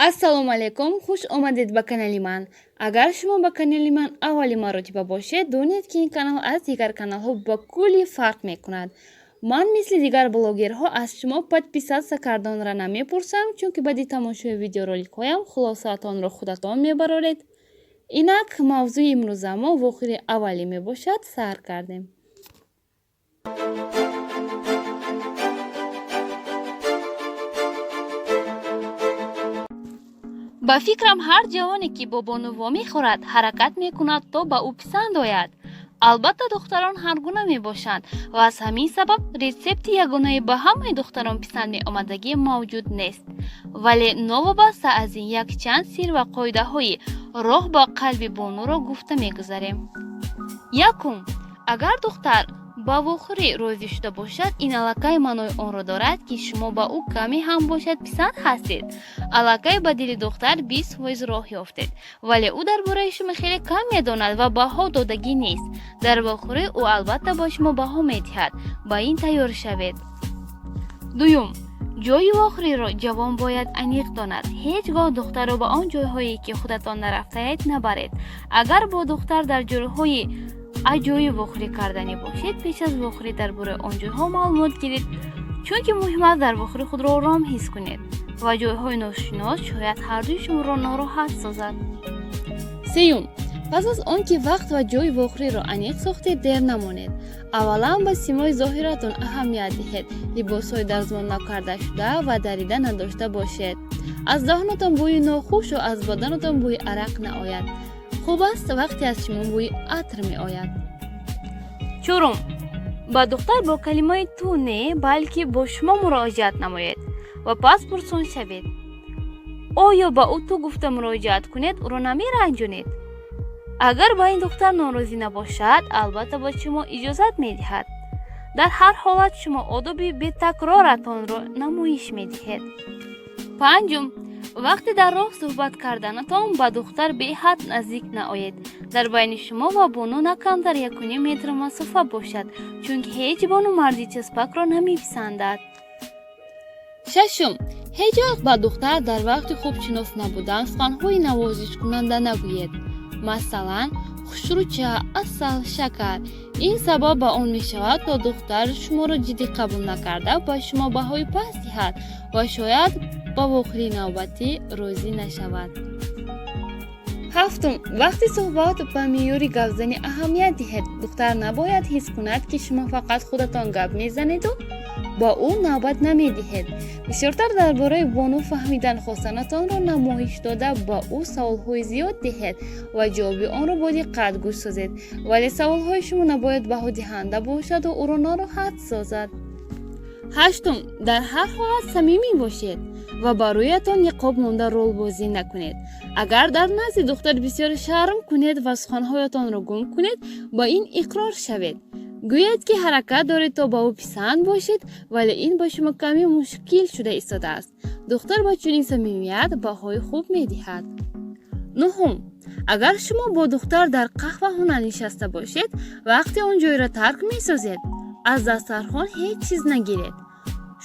ассалому алайкум, хуш омадед ба канали ман. Агар шумо ба канали ман аввалин маротиба бошед, донед ки ин канал аз дигар каналҳо ба кулли фарқ мекунад. ман мисли дигар блогерҳо аз шумо подписатся карданро намепурсам, чунки баъди тамошои видеороликҳоям хулосаатонро худатон мебароред. инак мавзӯи имрӯза мо вохурии аввалин мебошад. сар кардем. ба фикрам ҳар ҷавоне ки бо бонуво мехӯрад ҳаракат мекунад то ба ӯ писанд ояд. албатта духтарон ҳар гуна мебошанд ва аз ҳамин сабаб рецепти ягонаи ба ҳамаи духтарон писанд меомадагӣ мавҷуд нест. вале новобаста аз ин якчанд сир ва қоидаҳои роҳ ба қалби бонуро гуфта мегузарем. якум, агар духтар ба вохурӣ розӣ шуда бошад, ин аллакай маънои онро дорад ки шумо ба ӯ каме ҳам бошад писанд ҳастед. аллакай ба дили духтар 20% роҳ ёфтед, вале ӯ дар бораи шумо хеле кам медонад ва баҳо додагӣ нест. дар вохурӣ ӯ албатта ба шумо баҳо медиҳад. ба ин тайёр шавед. дуюм, ҷои вохуриро ҷавон бояд аниқ донад. ҳеҷ гоҳ духтарро ба он ҷойҳое ки худатон нарафтаед набаред. агар бо духтар дар ҷойҳои аҷои вохурӣ карданӣ бошед, пеш аз вохурӣ дар бораи он ҷойҳо маълумот гиред, чунки муҳим аст дар вохурӣ худро ором ҳис кунед ва ҷойҳои ношинос шояд ҳардуи шуморо нороҳат созад. сеюм, пас аз он ки вақт ва ҷои вохуриро аниқ сохтед, дер намонед. аввалан ба симои зоҳиратон аҳамият диҳед. либосҳои дастмоз накардашуда ва дарида надошта бошед. аз даҳонатон бӯи нохушу аз баданатон бӯи арақ наояд. хуб аст вақте аз шумо бӯи атр меояд. чорум, ба духтар бо калимаи ту не, балки бо шумо муроҷиат намоед ва пас пурсон шавед. оё ба ӯ ту гуфта муроҷиат кунед, ӯро намеранҷонед? агар ба ин духтар норозӣ набошад, албатта ба шумо иҷозат медиҳад. дар ҳар ҳолат шумо одоби бетакроратонро намоиш медиҳед. панҷум, вақти дар роҳ суҳбат карданатон ба духтар беҳад наздик наоед. дар байни шумо ва бону на камтар 1.5 метр масофа бошад, чунки ҳеҷ бону марди часпакро намеписандад. шашум, ҳеҷ вақт ба духтар дар вақти хуб шинос набудан суханҳои навозишкунанда нагӯед. масалан, хушрӯча, асал, шакар. ин сабаб ба он мешавад, то духтар шуморо ҷиддӣ қабул накарда ба шумо баҳои паст диҳад ва шояд ба вохурии навбатӣ розӣ нашавад. ҳафтум, вақти суҳбат ба меъёри гапзанӣ аҳамият диҳед. духтар набояд ҳис кунад ки шумо фақат худатон гап мезанеду ба ӯ навбат намедиҳед. бисёртар дар бораи бону фаҳмидан хостанатонро намоиш дода ба ӯ саволҳои зиёд диҳед ва ҷавоби онро бо диққат гӯш созед. вале саволҳои шумо набояд баҳодиҳанда бошаду ӯро нороҳат созад. ҳаштум, дар ҳар ҳолат самимӣ бошед ва ба рӯятон ниқоб монда ролбозӣ накунед. агар дар назди духтар бисёр шарм кунед ва суханҳоятонро гум кунед, ба ин иқрор шавед. гӯед ки ҳаракат доред то ба ӯ писанд бошед, вале ин ба шумо каме мушкил шуда истодааст. духтар ба чунин самимият баҳои хуб медиҳад. нуҳум, агар шумо бо духтар дар қаҳвахона нишаста бошед, вақте он ҷойро тарк месозед, аз дастархон ҳеҷ чиз нагиред.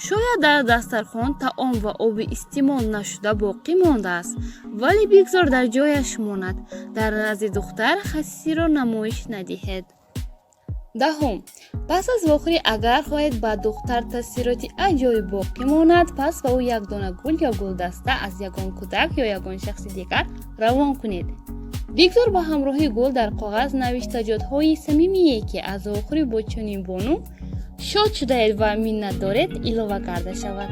шояд дар дастархон таом ва оби истеъмол нашуда боқӣ мондааст, вале бигзор дар ҷояш монад. дар назди духтар хасисиро намоиш надиҳед. даҳум, пас аз вохурӣ агар хоҳед ба духтар таъсироти аҷоиб боқӣ монад, пас ба ӯ як дона гул ё гулдаста аз ягон кӯдак ё ягон шахси дигар равон кунед. бигзор ба ҳамроҳи гул дар коғаз навиштаҷотҳои самимие ки аз вохурӣ бо чунин бону шод шудаед ва миннат доред илова карда шавад.